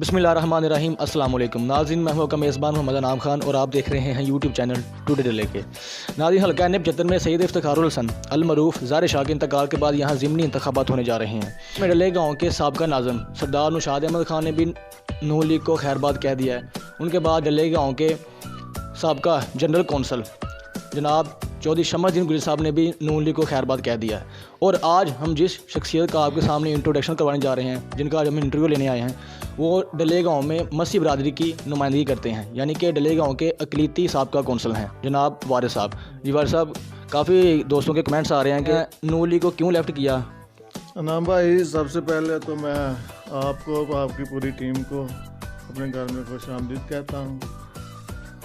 बिस्मिल्लाहिर्रहमानिर्रहीम। अस्सलाम वालेकुम नाज़रीन, मैं हूं आपका मेज़बान मोहम्मद अनाम खान और आप देख रहे हैं यूट्यूब चैनल टुडे डे के। नाज़रीन, हल्का NB 75 में सैयद इफ्तिखारुल हसन अल मरूफ ज़ार शाह के इंतकाल के बाद यहाँ ज़िमनी इंतखाबात होने जा रहे हैं। इसमें डले गाँव के साबका नाज़िम सरदार नौशाद अहमद खान ने भी नून लीग को खैरबाद कह दिया है। उनके बाद डले गाँव के साबका जनरल कौंसल जनाब चौधरी शमसुद्दीन गुजर साहब ने भी नून लीग को खैरबाद कह दिया है। और आज हम जिस शख्सियत का आपके सामने इंट्रोडक्शन करवाने जा रहे हैं, जिनका आज हम इंटरव्यू लेने आए हैं, वो डले गाँव में मसी बरादरी की नुमाइंदगी करते हैं, यानी कि डले गाँव के अकलीती साबका कौंसल हैं जनाब वारिस साहब। जी वारिस साहब, काफ़ी दोस्तों के कमेंट्स आ रहे हैं कि नून लीग को क्यों लेफ़्ट किया। अनाम भाई, सबसे पहले तो मैं आपको आपकी पूरी टीम को अपने घर में खुशामदीद कहता हूँ।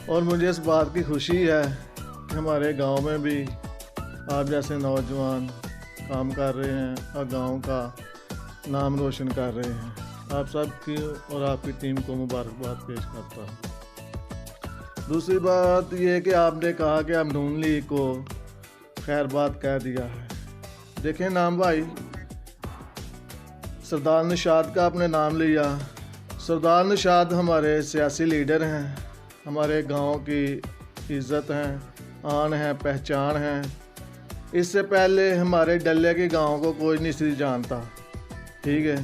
और मुझे इस बात की खुशी है कि हमारे गांव में भी आप जैसे नौजवान काम कर रहे हैं और गांव का नाम रोशन कर रहे हैं। आप सब की और आपकी टीम को मुबारकबाद पेश करता हूँ। दूसरी बात यह कि आपने कहा कि आप नून लीग को खैरबाद कह दिया है। देखें नाम भाई, सरदार नौशाद का आपने नाम लिया। सरदार नौशाद हमारे सियासी लीडर हैं, हमारे गांव की इज़्ज़त हैं, आन है, पहचान है। इससे पहले हमारे डल्ले के गांव को कोई नहीं सी जानता, ठीक है।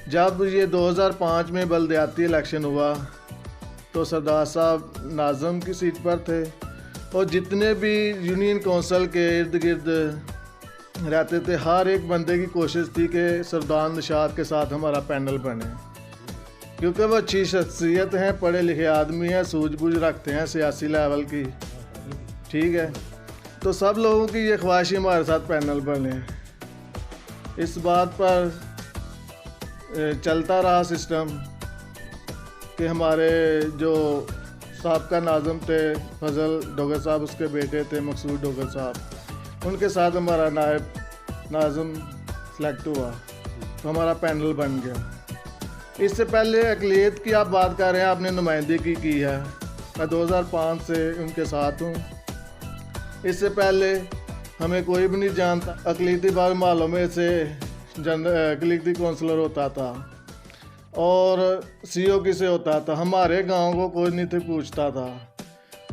जब ये 2005 में बलदियाती इलेक्शन हुआ तो सरदार साहब नाज़िम की सीट पर थे और जितने भी यूनियन कौंसिल के इर्द गिर्द रहते थे, हर एक बंदे की कोशिश थी कि सरदार नौशाद के साथ हमारा पैनल बने, क्योंकि वो अच्छी शख्सियत हैं, पढ़े लिखे आदमी हैं, सूझबूझ रखते हैं सियासी लेवल की, ठीक है। तो सब लोगों की ये ख्वाहिश हमारे साथ पैनल बने। इस बात पर चलता रहा सिस्टम कि हमारे जो साबका नाज़िम थे फजल डोगर साहब, उसके बेटे थे मकसूद डोगर साहब, उनके साथ हमारा नायब नाज़िम सेलेक्ट हुआ तो हमारा पैनल बन गया। इससे पहले अक़लियत की आप बात कर रहे हैं, आपने नुमाइंदगी की है। मैं 2005 से उनके साथ हूँ। इससे पहले हमें कोई भी नहीं जानता। अक़लियती बार मालों में से अक़लियती काउंसलर होता था और CO किसे होता था, हमारे गांव को कोई नहीं थे पूछता था।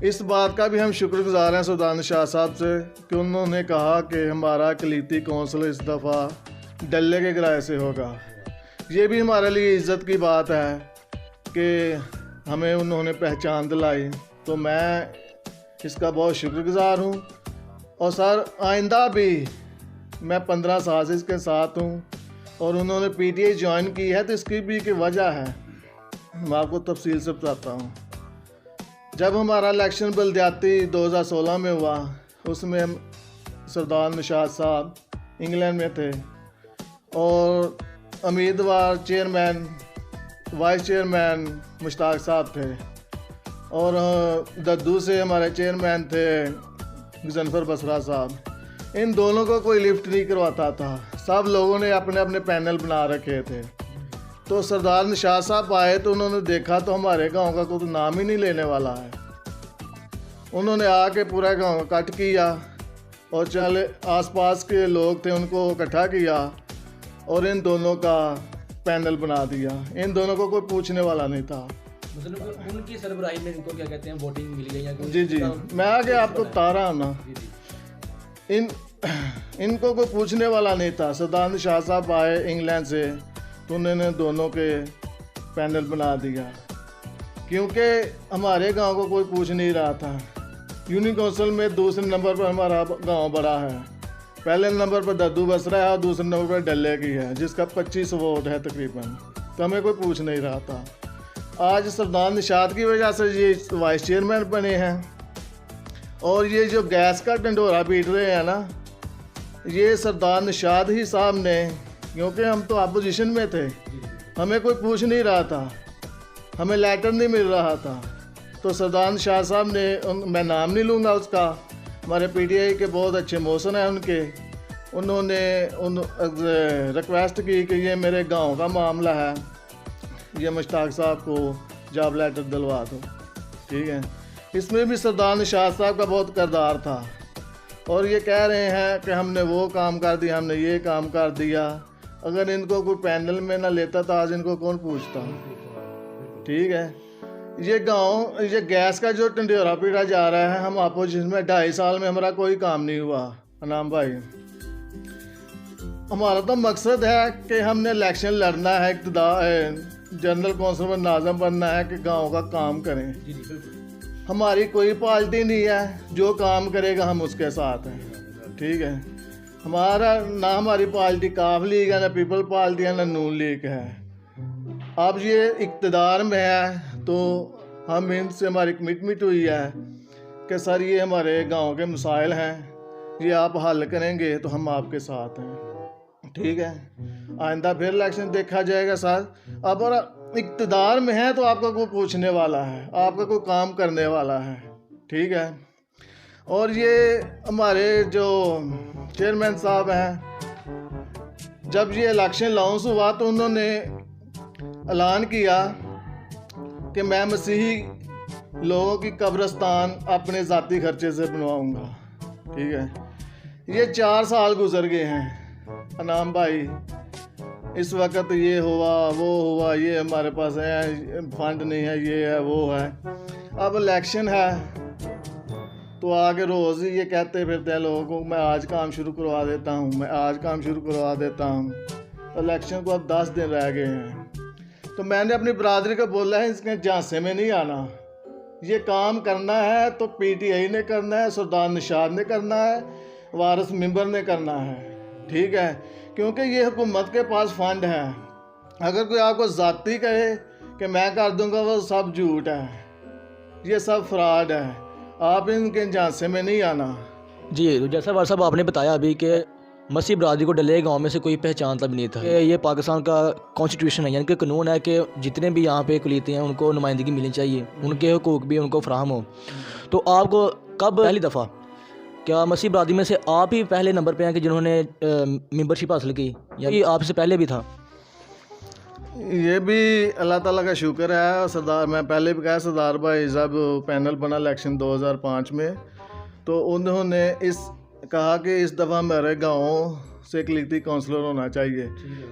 इस बात का भी हम शुक्रगुजार हैं सरदार नौशाद साहब से कि उन्होंने कहा कि हमारा अक़लियती काउंसिल इस दफ़ा डल्ले के किराए से होगा। ये भी हमारे लिए इज़्ज़त की बात है कि हमें उन्होंने पहचान दिलाई, तो मैं इसका बहुत शुक्रगुजार हूँ। और सर, आइंदा भी मैं 15 साल से इसके साथ हूँ और उन्होंने PTI ज्वाइन की है, तो इसकी भी एक वजह है, मैं आपको तफसील से बताता हूँ। जब हमारा इलेक्शन बलदियाती 2016 में हुआ, उसमें सरदार नौशाद साहब इंग्लैंड में थे और उम्मीदवार चेयरमैन वाइस चेयरमैन मुश्ताक साहब थे और दद्दू से हमारे चेयरमैन थे गजनफर बसरा साहब। इन दोनों को कोई लिफ्ट नहीं करवाता था, सब लोगों ने अपने अपने पैनल बना रखे थे। तो सरदार नौशाद साहब आए तो उन्होंने देखा तो हमारे गांव का कोई नाम ही नहीं लेने वाला है। उन्होंने आके पूरा गांव कट किया और चले आसपास के लोग थे उनको इकट्ठा किया और इन दोनों का पैनल बना दिया। इन दोनों को कोई पूछने वाला नहीं था। मतलब उनकी सरबराही में इनको क्या कहते हैं, वोटिंग मिल गई या जी, मैं आगे आपको बता रहा हूँ ना। इनको कोई पूछने वाला नहीं था। सरदार नौशाद साहब आए इंग्लैंड से तो उन्होंने दोनों के पैनल बना दिया, क्योंकि हमारे गांव को कोई पूछ नहीं रहा था। यूनियन काउंसिल में दूसरे नंबर पर हमारा गांव बड़ा है, पहले नंबर पर दद्दू बसरा है और दूसरे नंबर पर डल्ले की है, जिसका 25 वोट है तकरीबन। तो हमें कोई पूछ नहीं रहा था। आज सरदार नौशाद की वजह से ये वाइस चेयरमैन बने हैं और ये जो गैस का ढंढोरा पीट रहे हैं ना, ये सरदार नौशाद ही साहब ने, क्योंकि हम तो अपोजिशन में थे, हमें कोई पूछ नहीं रहा था, हमें लेटर नहीं मिल रहा था। तो सरदार नौशाद साहब ने, मैं नाम नहीं लूँगा उसका, हमारे PTI के बहुत अच्छे मोहसिन हैं उनके, उन्होंने रिक्वेस्ट की कि ये मेरे गांव का मामला है, ये मुश्ताक साहब को जॉब लेटर दिलवा दो, ठीक है। इसमें भी सरदार नौशाद साहब का बहुत किरदार था और ये कह रहे हैं कि हमने वो काम कर दिया, हमने ये काम कर दिया। अगर इनको कोई पैनल में ना लेता तो आज इनको कौन पूछता। ठीक है, ये गांव ये गैस का जो ढंढेरा पीटा जा रहा है, हम अपोजिशन में 2.5 साल में हमारा कोई काम नहीं हुआ। अनाम भाई, हमारा तो मकसद है कि हमने इलेक्शन लड़ना है, जनरल कौंसिल में नाज़म बनना है कि गांव का काम करें। हमारी कोई पार्टी नहीं है, जो काम करेगा हम उसके साथ हैं। ठीक है, हमारा ना हमारी पार्टी काफ लीग है, ना पीपल पार्टी है, ना नून लीग है। अब ये इक़्तिदार में है तो हम इनसे हमारी कमिटमेंट हुई है कि सर ये हमारे गांव के मसाइल हैं, ये आप हल करेंगे तो हम आपके साथ हैं। ठीक है, आइंदा फिर इलेक्शन देखा जाएगा सर। अब और इक़्तिदार में है तो आपका कोई पूछने वाला है, आपका कोई काम करने वाला है। ठीक है, और ये हमारे जो चेयरमैन साहब हैं, जब ये इलेक्शन लॉन्च हुआ तो उन्होंने ऐलान किया कि मैं मसीही लोगों की कब्रिस्तान अपने ज़ाती खर्चे से बनवाऊंगा। ठीक है, ये 4 साल गुजर गए हैं अनाम भाई। इस वक्त ये हुआ वो हुआ, ये हमारे पास है फंड नहीं है, ये है वो है। अब इलेक्शन है तो आगे रोज़ ही ये कहते फिरते हैं लोगों को मैं आज काम शुरू करवा देता हूँ, मैं आज काम शुरू करवा देता हूँ। इलेक्शन को अब 10 दिन रह गए हैं। तो मैंने अपनी बरादरी को बोला है इसके झांसे में नहीं आना, ये काम करना है तो PTI ने करना है, सुल्तान निशाद ने करना है, वारिस मेंबर ने करना है। ठीक है, क्योंकि ये हुकूमत के पास फंड है। अगर कोई आपको ज़ाती कहे कि मैं कर दूंगा, वो सब झूठ है, ये सब फ्रॉड है। आप इनके झांसे में नहीं आना। जी, तो जैसा वार साहब आपने बताया अभी कि मसीह बरादरी को डले गांव में से कोई पहचानता भी नहीं था। ये पाकिस्तान का कॉन्स्टिट्यूशन है, यानी कि कानून है कि जितने भी यहाँ पे अक़लीतें हैं उनको नुमाइंदगी मिलनी चाहिए, उनके हुकूक भी उनको फराहम हो। तो आपको कब पहली दफ़ा क्या मसीह बरादरी में से आप ही पहले नंबर पे हैं कि जिन्होंने मेंबरशिप हासिल की, या कि आपसे पहले भी था? ये भी अल्लाह ताला का शुक्र है। सरदार, मैं पहले भी कहा, सरदार भाई जब पैनल बना इलेक्शन 2005 में, तो उन्होंने कहा कि इस दफ़ा मेरे गाँव से अक़लीती काउंसलर होना चाहिए।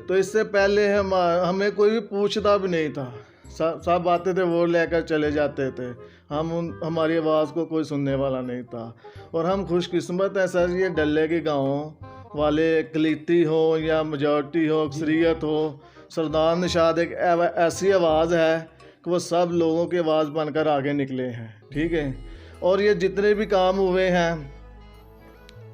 तो इससे पहले हमें कोई भी पूछता भी नहीं था, सब आते थे, वोट लेकर चले जाते थे। हमारी आवाज़ को कोई सुनने वाला नहीं था। और हम खुशकिस्मत हैं सर, ये डल्ले के गाँव वाले अक़लीती हो या मेजॉरिटी हो, अक्सरियत हो, सरदार निशाद एक ऐसी आवाज़ है कि वो सब लोगों की आवाज़ बनकर आगे निकले हैं। ठीक है, और ये जितने भी काम हुए हैं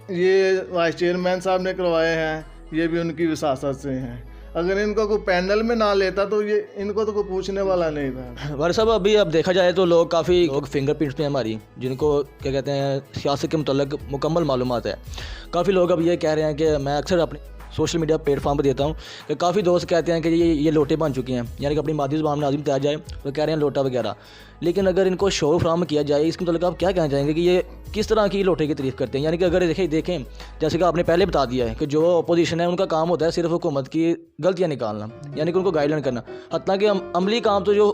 ये वाइस चेयरमैन साहब ने करवाए हैं, ये भी उनकी विसासत से हैं। अगर इनको कोई पैनल में ना लेता तो ये इनको तो कोई पूछने वाला नहीं था। वार साहब, अभी अब देखा जाए तो काफ़ी लोग फिंगरप्रिंट्स में हमारी, जिनको क्या कहते हैं सियासत के मुतल्लिक़ मुकम्मल मालूमात है। काफ़ी लोग अब ये कह रहे हैं कि मैं अक्सर अपने सोशल मीडिया प्लेटफॉर्म पर देता हूँ कि काफ़ी दोस्त कहते हैं कि ये लोटे बन चुके हैं, यानी कि अपनी मादी ज़ुबान में नाज़िम बताया जाए तो कह रहे हैं लोटा वगैरह। लेकिन अगर इनको शो फ्राहम किया जाए, इसके मतलब आप क्या कहना चाहेंगे कि ये किस तरह की लोटे की तारीफ़ करते हैं? यानी कि अगर देखें जैसे कि आपने पहले बता दिया है कि जो अपोजिशन है उनका काम होता है सिर्फ हुकूमत की गलतियाँ निकालना, यानी कि उनको गाइडलाइन करना। हत्ता कि अमली काम तो जो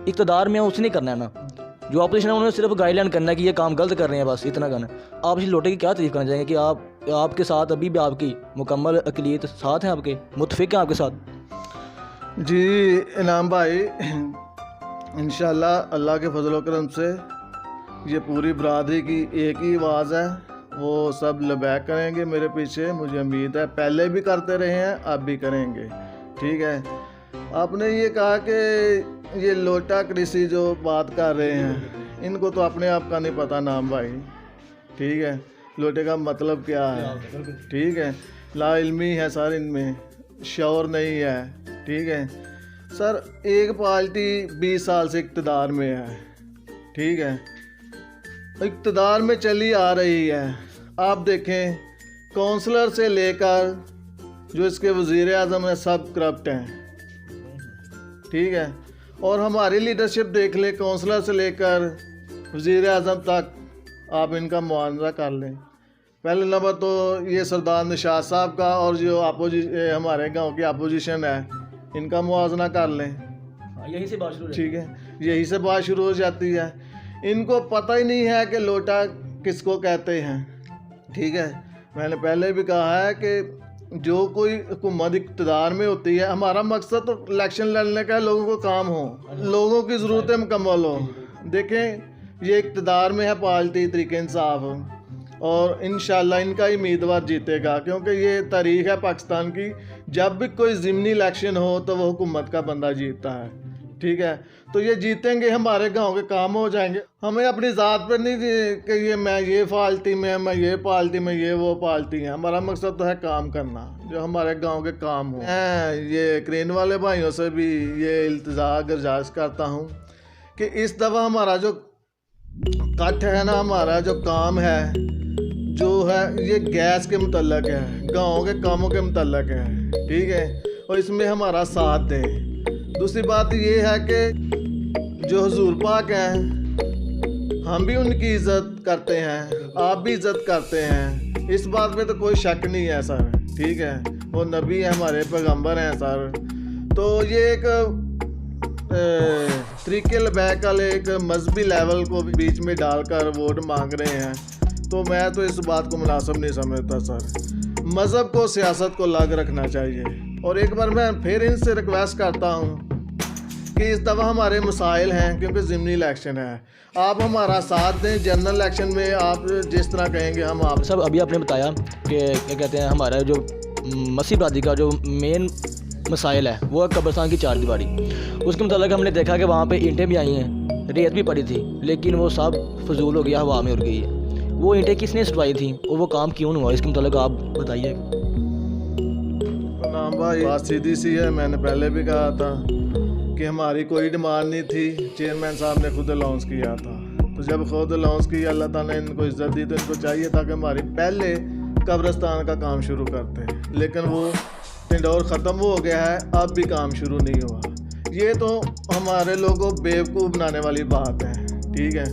इक़्तिदार में है उसने करना है ना, जो अपोजिशन है उन्होंने सिर्फ गाइडलाइन करना है कि ये काम गलत कर रहे हैं, बस इतना करना। आप इस लोटे की क्या तारीफ़ करना चाहेंगे कि आपके साथ अभी भी आपकी मुकम्मल अक़लियत साथ हैं, आपके मुतफ़िक़ हैं आपके साथ? जी इनाम भाई, इंशाअल्लाह अल्लाह के फजल व करम से ये पूरी बरादरी की एक ही आवाज़ है, वो सब लबैक करेंगे मेरे पीछे, मुझे उम्मीद है। पहले भी करते रहे हैं, अब भी करेंगे। ठीक है, आपने ये कहा कि ये लोटा कृषि जो बात कर रहे हैं, इनको तो अपने आप का नहीं पता नाम भाई। ठीक है, लोटे का मतलब क्या है? ठीक है, ला इल्मी है सर, इनमें शौर नहीं है। ठीक है सर, एक पार्टी 20 साल से इक़्तिदार में है। ठीक है, इक़्तिदार में चली आ रही है। आप देखें, काउंसलर से लेकर जो इसके वज़ीर आज़म हैं सब करप्ट हैं। ठीक है, और हमारी लीडरशिप देख लें, काउंसलर से लेकर वज़ीर आज़म तक आप इनका मुआवजा कर लें। पहले नंबर तो ये सरदार निशाद साहब का, और जो हमारे गांव की अपोजिशन है, इनका मुआवजा कर लें। यहीं से बात शुरू, ठीक है, यहीं से बात शुरू हो जाती है। इनको पता ही नहीं है कि लोटा किसको कहते हैं। ठीक है, मैंने पहले भी कहा है कि जो कोई हुकूमत इक़्तिदार में होती है, हमारा मकसद तो इलेक्शन लड़ने का है, लोगों को काम हो, लोगों की ज़रूरतें मुकम्मल हो। देखें ये इक़्तिदार में है पार्टी तहरीक इंसाफ और इंशाअल्लाह इनका ही उम्मीदवार जीतेगा, क्योंकि ये तारीख़ है पाकिस्तान की, जब भी कोई ज़िमनी इलेक्शन हो तो वो हुकूमत का बंदा जीतता है। ठीक है, तो ये जीतेंगे, हमारे गांव के काम हो जाएंगे। हमें अपनी ज़ात पर नहीं कि ये मैं ये पार्टी में, मैं ये पार्टी में, ये वो पार्टी है। हमारा मकसद तो है काम करना, जो हमारे गांव के काम हो। मैं ये क्रेन वाले भाइयों से भी ये इल्तिजा गुजारिश करता हूँ कि इस दफ़ा हमारा जो कट है ना, हमारा जो काम है जो है ये गैस के मुतल्लक है, गाँव के कामों के मुतल्लक है। ठीक है, और इसमें हमारा साथ दें। दूसरी बात ये है कि जो हुजूर पाक हैं, हम भी उनकी इज़्ज़त करते हैं, आप भी इज़्ज़त करते हैं, इस बात में तो कोई शक नहीं है सर। ठीक है, वो नबी हैं, हमारे पैगंबर हैं सर। तो ये एक तरीके लबैक वाले एक मजहबी लेवल को बीच में डालकर वोट मांग रहे हैं, तो मैं तो इस बात को मुनासिब नहीं समझता सर। मज़हब को सियासत को अलग रखना चाहिए। और एक बार मैं फिर इनसे रिक्वेस्ट करता हूँ कि इस दफ़ा हमारे मसाइल हैं, क्योंकि ज़िमनी इलेक्शन है, आप हमारा साथ दें। जनरल इलेक्शन में आप जिस तरह कहेंगे हम आप सब। अभी आपने बताया कि क्या कहते हैं, हमारा जो मसीह बरादरी का जो मेन मसाइल है वो है कब्रिस्तान की चार दीवारी। उसके मुताबिक हमने देखा कि वहाँ पे ईंटें भी आई हैं, रेत भी पड़ी थी, लेकिन वो सब फजूल हो गया, हवा में उड़ गई है। वो ईंटें किसने सटवाई थी और वो काम क्यों हुआ, इसके मुताबिक आप बताइए। नाम भाई, बात सीधी सी है, मैंने पहले भी कहा था कि हमारी कोई डिमांड नहीं थी, चेयरमैन साहब ने खुद अनाउंस किया था। तो जब खुद अनाउंस किया, अल्लाह ताला ने इनको इज़्ज़त दी, तो इनको चाहिए था कि हमारी पहले कब्रिस्तान का काम शुरू करते, लेकिन वो टेंडर ख़त्म हो गया है, अब भी काम शुरू नहीं हुआ। ये तो हमारे लोगों को बेवकूफ़ बनाने वाली बात है। ठीक है।